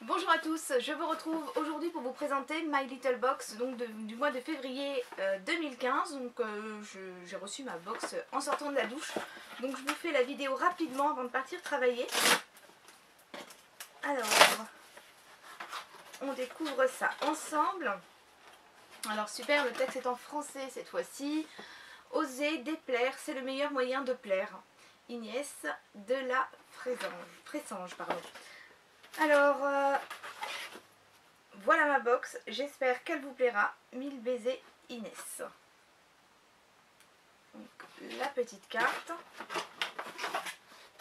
Bonjour à tous, je vous retrouve aujourd'hui pour vous présenter My Little Box donc du mois de février 2015. Donc j'ai reçu ma box en sortant de la douche. Donc je vous fais la vidéo rapidement avant de partir travailler. Alors, on découvre ça ensemble. Alors super, le texte est en français cette fois-ci. Oser déplaire, c'est le meilleur moyen de plaire. Inès de la Fressange, pardon. Alors, voilà ma box, j'espère qu'elle vous plaira. 1000 baisers Inès. Donc, la petite carte.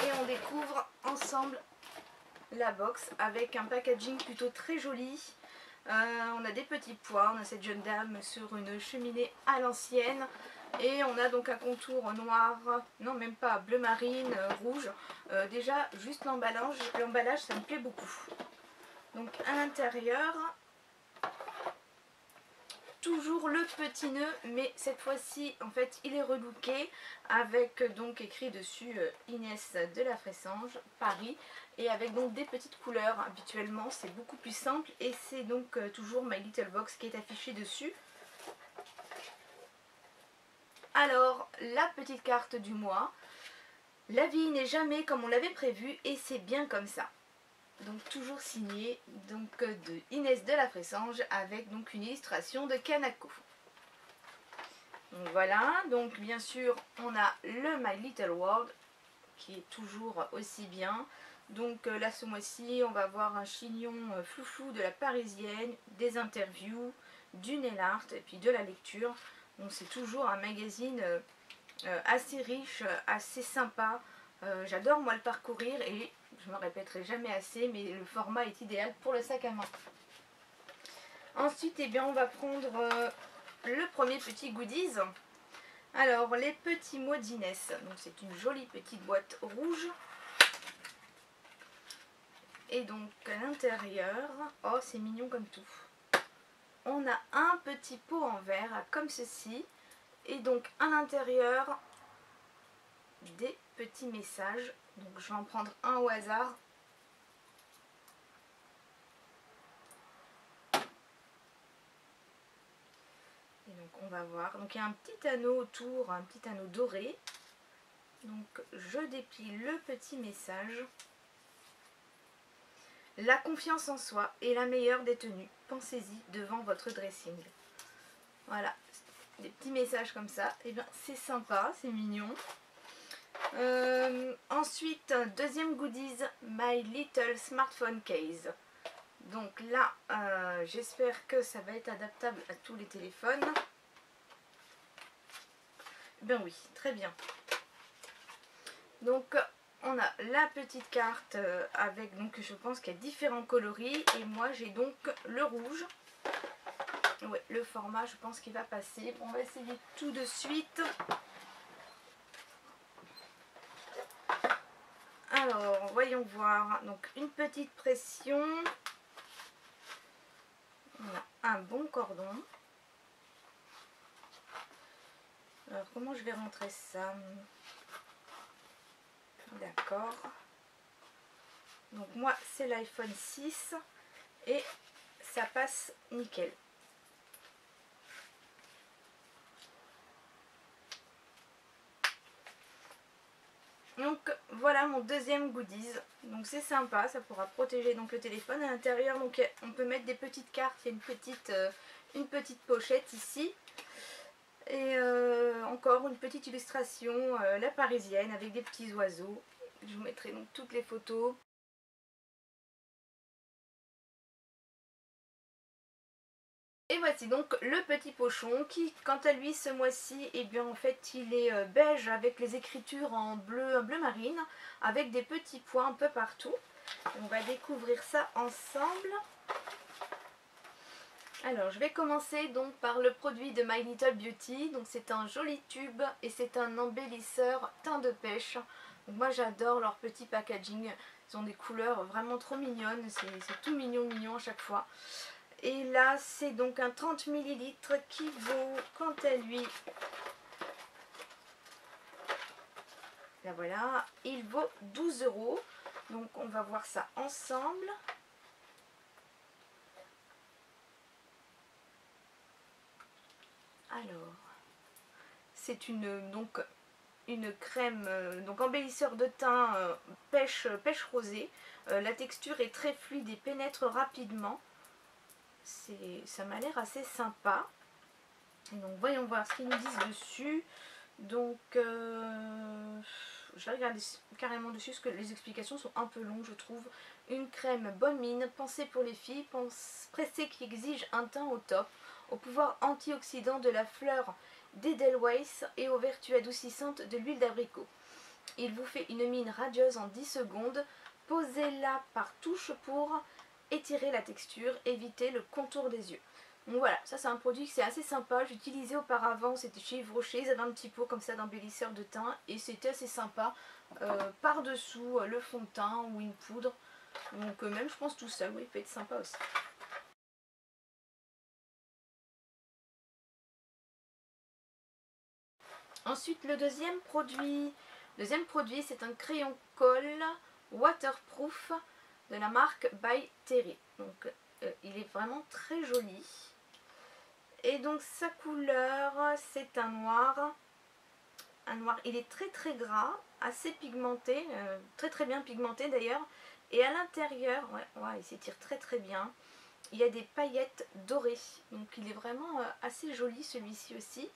Et on découvre ensemble la box avec un packaging plutôt très joli. On a des petits pois, on a cette jeune dame sur une cheminée à l'ancienne. Et on a donc un contour noir, non même pas, bleu marine, rouge. Déjà juste l'emballage ça me plaît beaucoup. Donc à l'intérieur, toujours le petit nœud, mais cette fois-ci en fait il est relooké avec donc écrit dessus Inès de la Fressange, Paris, et avec donc des petites couleurs. Habituellement c'est beaucoup plus simple et c'est donc toujours My Little Box qui est affiché dessus. Alors, la petite carte du mois. La vie n'est jamais comme on l'avait prévu et c'est bien comme ça. Donc toujours signé donc, de Inès de la Fressange avec donc une illustration de Kanako. Donc voilà, donc bien sûr on a le My Little World qui est toujours aussi bien. Donc là ce mois-ci on va voir un chignon foufou de la Parisienne, des interviews, du nail art et puis de la lecture. Donc c'est toujours un magazine assez riche, assez sympa. J'adore moi le parcourir et je me répéterai jamais assez, mais le format est idéal pour le sac à main. Ensuite, eh bien, on va prendre le premier petit goodies. Alors, les petits mots d'Inès. Donc c'est une jolie petite boîte rouge. Et donc à l'intérieur, oh c'est mignon comme tout. On a un petit pot en verre comme ceci. Et donc à l'intérieur, des petits messages. Donc je vais en prendre un au hasard. Et donc on va voir. Donc il y a un petit anneau autour, un petit anneau doré. Donc je déplie le petit message. La confiance en soi est la meilleure des tenues. Pensez-y devant votre dressing. Voilà, des petits messages comme ça. Et bien c'est sympa, c'est mignon. Ensuite, deuxième goodies, My Little Smartphone Case. Donc là, j'espère que ça va être adaptable à tous les téléphones. Ben oui, très bien. Donc on a la petite carte avec, donc je pense qu'il y a différents coloris. Et moi j'ai donc le rouge. Ouais, le format je pense qu'il va passer. Bon, on va essayer tout de suite. Alors, voyons voir. Donc, une petite pression. On a un bon cordon. Alors, comment je vais rentrer ça? D'accord. Donc, moi, c'est l'iPhone 6. Et ça passe nickel. Donc voilà mon deuxième goodies. Donc c'est sympa, ça pourra protéger donc le téléphone. À l'intérieur, donc on peut mettre des petites cartes. Il y a une petite pochette ici. Et encore une petite illustration, la Parisienne avec des petits oiseaux. Je vous mettrai donc toutes les photos. Et voici donc le petit pochon qui, quant à lui, ce mois-ci, eh bien en fait il est beige avec les écritures en bleu marine, avec des petits points un peu partout. On va découvrir ça ensemble. Alors je vais commencer donc par le produit de My Little Beauty. Donc c'est un joli tube et c'est un embellisseur teint de pêche. Donc moi j'adore leur petit packaging. Ils ont des couleurs vraiment trop mignonnes. C'est tout mignon à chaque fois. Et là c'est donc un 30 ml qui vaut quant à lui Là voilà, il vaut 12 €. Donc on va voir ça ensemble. Alors, c'est une crème donc embellisseur de teint pêche rosée. La texture est très fluide et pénètre rapidement. Ça m'a l'air assez sympa. Et donc voyons voir ce qu'ils nous disent dessus. Donc je vais regarder carrément dessus parce que les explications sont un peu longues, je trouve. Une crème bonne mine, pensée pour les filles, pressée qui exige un teint au top, au pouvoir antioxydant de la fleur d'Edelweiss et aux vertus adoucissantes de l'huile d'abricot. Il vous fait une mine radieuse en 10 secondes. Posez-la par touche pour étirer la texture, éviter le contour des yeux. Donc voilà, ça c'est un produit que c'est assez sympa. J'utilisais auparavant, c'était chez Yves Rocher. Ils avaient un petit pot comme ça d'embellisseur de teint et c'était assez sympa. Par-dessous le fond de teint ou une poudre. Donc même je pense tout seul, oui, il peut être sympa aussi. Ensuite le deuxième produit c'est un crayon colle waterproof de la marque By Terry. Donc il est vraiment très joli. Et donc sa couleur c'est un noir. Il est très très gras, assez pigmenté, très bien pigmenté d'ailleurs. Et à l'intérieur, ouais, il s'étire très très bien. Il y a des paillettes dorées. Donc il est vraiment assez joli celui-ci aussi.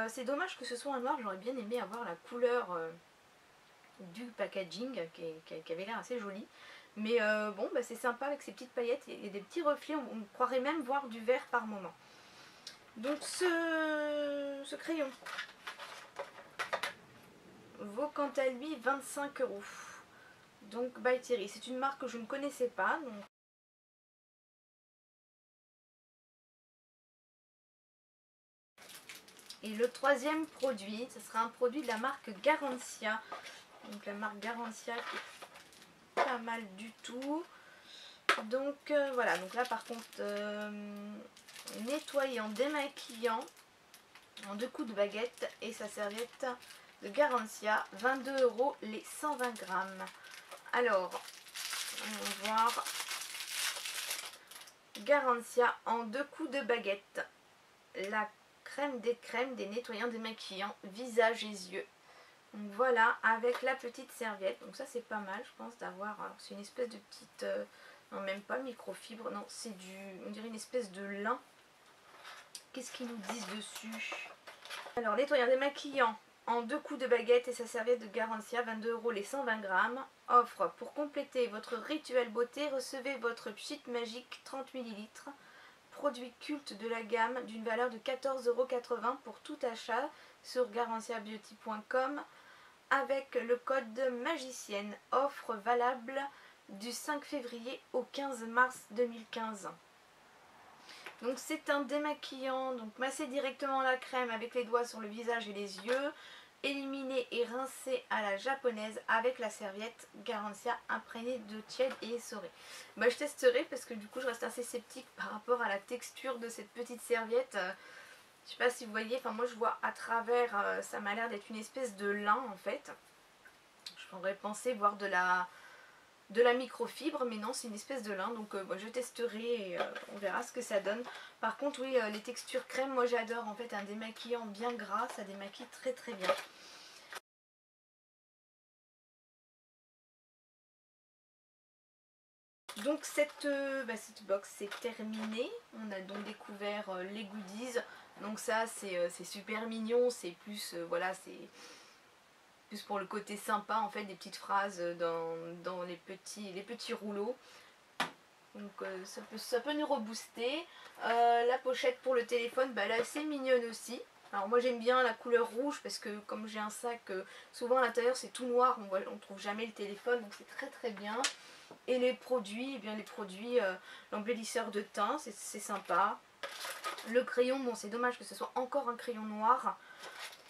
C'est dommage que ce soit un noir, j'aurais bien aimé avoir la couleur du packaging qui avait l'air assez joli. Mais bon, bah, c'est sympa avec ces petites paillettes et des petits reflets, on croirait même voir du vert par moment. Donc ce crayon vaut quant à lui 25 €. Donc By Terry, c'est une marque que je ne connaissais pas. Donc et le troisième produit, ce sera un produit de la marque Garancia. Donc la marque Garancia qui est pas mal du tout. Donc voilà, donc là par contre, nettoyant, démaquillant en 2 coups de baguette et sa serviette de Garancia, 22 € les 120 grammes. Alors, on va voir Garancia en 2 coups de baguette. La crème des nettoyants démaquillants visage et yeux. Donc voilà, avec la petite serviette. Donc ça c'est pas mal, je pense, d'avoir. C'est une espèce de petite. Non, même pas microfibre. Non, c'est on dirait une espèce de lin. Qu'est-ce qu'ils nous disent dessus? Alors, nettoyant démaquillant en 2 coups de baguette et sa serviette de Garancia, 22 € les 120 grammes. Offre pour compléter votre rituel beauté, recevez votre pchit magique 30 ml. Produit culte de la gamme d'une valeur de 14,80 € pour tout achat sur garanciabeauty.com avec le code magicienne. Offre valable du 5 février au 15 mars 2015. Donc c'est un démaquillant, donc massez directement la crème avec les doigts sur le visage et les yeux, éliminez et rincez à la japonaise avec la serviette Garancia imprégnée de tiède et essorée. Bah, je testerai parce que du coup je reste assez sceptique par rapport à la texture de cette petite serviette. Je sais pas si vous voyez, enfin moi je vois à travers, ça m'a l'air d'être une espèce de lin en fait. Je pourrais penser voir de la microfibre, mais non, c'est une espèce de lin. Donc je testerai et on verra ce que ça donne. Par contre, oui, les textures crème, moi j'adore en fait un démaquillant bien gras, ça démaquille très très bien. Donc cette box c'est terminé. On a donc découvert les goodies. Donc ça c'est super mignon, c'est plus voilà, c'est plus pour le côté sympa en fait, des petites phrases dans les petits rouleaux. Donc ça peut nous rebooster. La pochette pour le téléphone, bah, elle est assez mignonne aussi. Alors moi j'aime bien la couleur rouge parce que comme j'ai un sac, souvent à l'intérieur c'est tout noir, on trouve jamais le téléphone, donc c'est très très bien. Et les produits, l'embellisseur de teint, c'est sympa. Le crayon, bon c'est dommage que ce soit encore un crayon noir.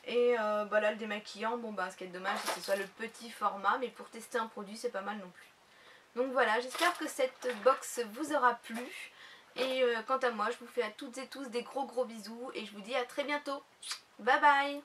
Et là le démaquillant, ce qui est dommage c'est que ce soit le petit format, mais pour tester un produit c'est pas mal non plus. Donc voilà, j'espère que cette box vous aura plu. Et quant à moi, je vous fais à toutes et tous des gros bisous et je vous dis à très bientôt. Bye bye!